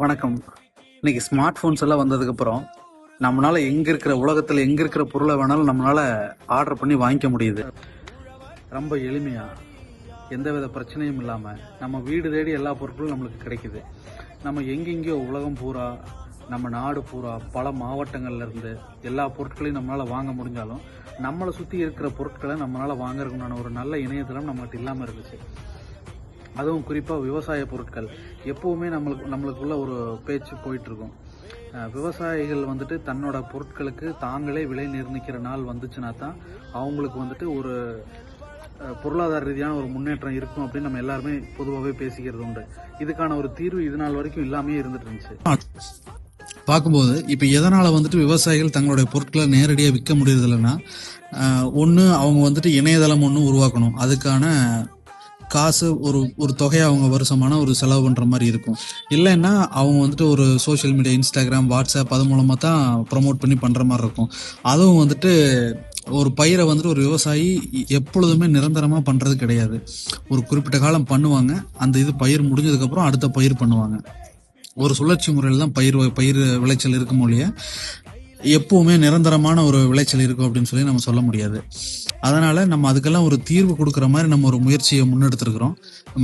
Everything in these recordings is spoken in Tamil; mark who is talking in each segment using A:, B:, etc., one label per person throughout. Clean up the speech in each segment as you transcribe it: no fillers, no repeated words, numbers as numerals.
A: வணக்கம். இன்னைக்கு ஸ்மார்ட் போன்ஸ் எல்லாம் வந்ததுக்கு அப்புறம் நம்மளால உலகத்துல எங்க இருக்கிற பொருளை வேணாலும் நம்மளால ஆர்டர் பண்ணி வாங்கிக்க முடியுது. ரொம்ப எளிமையா, எந்தவித பிரச்சனையும் இல்லாம நம்ம வீடு தேடி எல்லா பொருட்களும் நம்மளுக்கு கிடைக்குது. நம்ம எங்கெங்கயோ உலகம் பூரா, நம்ம நாடு பூரா, பல மாவட்டங்கள்ல இருந்து எல்லா பொருட்களையும் நம்மளால வாங்க முடிஞ்சாலும் நம்மளை சுத்தி இருக்கிற பொருட்களை நம்மளால வாங்கறதுக்குண்டான ஒரு நல்ல இணையதளம் நம்மகிட்ட இல்லாம இருந்துச்சு. அதுவும் குறிப்பாக விவசாய பொருட்கள் எப்போவுமே நம்மளுக்குள்ள ஒரு பேச்சு போயிட்டு இருக்கும். விவசாயிகள் வந்துட்டு தன்னோட பொருட்களுக்கு தாங்களே விலை நிர்ணயிக்கிற நாள் வந்துச்சுன்னா தான் அவங்களுக்கு ஒரு பொருளாதார ரீதியான ஒரு முன்னேற்றம் இருக்கும் அப்படின்னு நம்ம எல்லாருமே பொதுவாகவே பேசிக்கிறது உண்டு. இதுக்கான ஒரு தீர்வு இது நாள் வரைக்கும் இல்லாமே இருந்துட்டு இருந்துச்சு.
B: பார்க்கும்போது இப்போ எதனால விவசாயிகள் தங்களுடைய பொருட்களை நேரடியாக விற்க முடியறது இல்லைன்னா, ஒன்று அவங்க இணையதளம் ஒன்று உருவாக்கணும். அதுக்கான காசு ஒரு தொகையை அவங்க வருஷமான ஒரு செலவு பண்ற மாதிரி இருக்கும். இல்லைன்னா அவங்க ஒரு சோஷியல் மீடியா, இன்ஸ்டாகிராம், வாட்ஸ்அப் அது மூலமா தான் ப்ரமோட் பண்ணி பண்ற மாதிரி இருக்கும். அதுவும் ஒரு பயிரை ஒரு விவசாயி எப்பொழுதுமே நிரந்தரமா பண்றது கிடையாது. ஒரு குறிப்பிட்ட காலம் பண்ணுவாங்க, அந்த இது பயிர் முடிஞ்சதுக்கு அப்புறம் அடுத்த பயிர் பண்ணுவாங்க. ஒரு சுழற்சி முறையில் தான் பயிர் விளைச்சல் இருக்கும் ஒழிய எப்பவுமே நிரந்தரமான ஒரு விளைச்சல் இருக்கும் அப்படின்னு சொல்லி நம்ம சொல்ல முடியாது. அதனால நம்ம அதுக்கெல்லாம் ஒரு தீர்வு கொடுக்குற மாதிரி நம்ம ஒரு முயற்சியை முன்னெடுத்திருக்கிறோம்.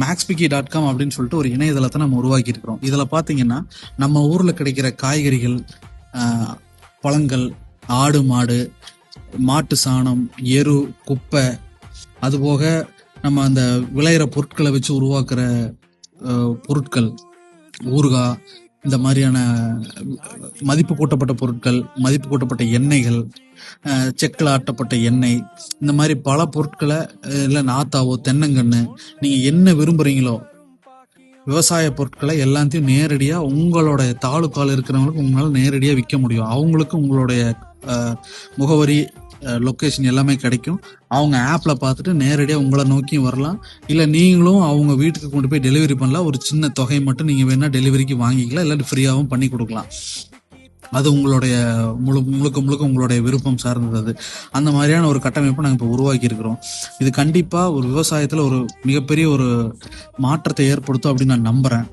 B: maxpicky.com அப்படின்னு சொல்லிட்டு ஒரு இணையதளத்தை நம்ம உருவாக்கி இருக்கிறோம். இதுல பாத்தீங்கன்னா நம்ம ஊர்ல கிடைக்கிற காய்கறிகள், பழங்கள், ஆடு மாடு, மாட்டு சாணம், எரு, குப்பை, அதுபோக நம்ம அந்த விளையிற பொருட்களை வச்சு உருவாக்குற பொருட்கள், ஊறுகாய், இந்த மாதிரியான மதிப்பு கூட்டப்பட்ட பொருட்கள், மதிப்பு கூட்டப்பட்ட எண்ணெய்கள், செக்கில் ஆட்டப்பட்ட எண்ணெய், இந்த மாதிரி பல பொருட்களை, இல்லை நாத்தாவோ தென்னங்கன்று, நீங்க என்ன விரும்புறீங்களோ விவசாய பொருட்களை எல்லாத்தையும் நேரடியா உங்களோட தாலுக்கால இருக்கிறவங்களுக்கு உங்களால நேரடியா விற்க முடியும். அவங்களுக்கு உங்களுடைய முகவரி, லொக்கேஷன் எல்லாமே கிடைக்கும். அவங்க ஆப்ல பார்த்துட்டு நேரடியாக உங்களை நோக்கி வரலாம். இல்லை நீங்களும் அவங்க வீட்டுக்கு கொண்டு போய் டெலிவரி பண்ணலாம். ஒரு சின்ன தொகை மட்டும் நீங்கள் வேணா டெலிவரிக்கு வாங்கிக்கலாம், இல்லாட்டி ஃப்ரீயாகவும் பண்ணி கொடுக்கலாம். அது உங்களுடைய முழுக்க உங்களுடைய விருப்பம் சார்ந்தது. அந்த மாதிரியான ஒரு கட்டமைப்பை நாங்கள் இப்போ உருவாக்கி இருக்கிறோம். இது கண்டிப்பாக ஒரு விவசாயத்தில் ஒரு மிகப்பெரிய ஒரு மாற்றத்தை ஏற்படுத்தும் அப்படின்னு நான் நம்புகிறேன்.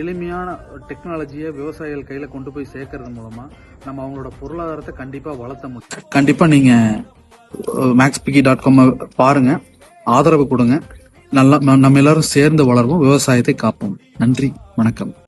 A: எளிமையான டெக்னாலஜியை விவசாயிகள் கையில் கொண்டு போய் சேர்க்கறது மூலமா நம்ம அவங்களோட பொருளாதாரத்தை கண்டிப்பாக வளர்த்த முடியும்.
B: கண்டிப்பாக நீங்கள் maxpicky.com பாருங்க, ஆதரவு கொடுங்க. நம்ம எல்லாரும் சேர்ந்து வளர்வோம், விவசாயத்தை காப்போம். நன்றி, வணக்கம்.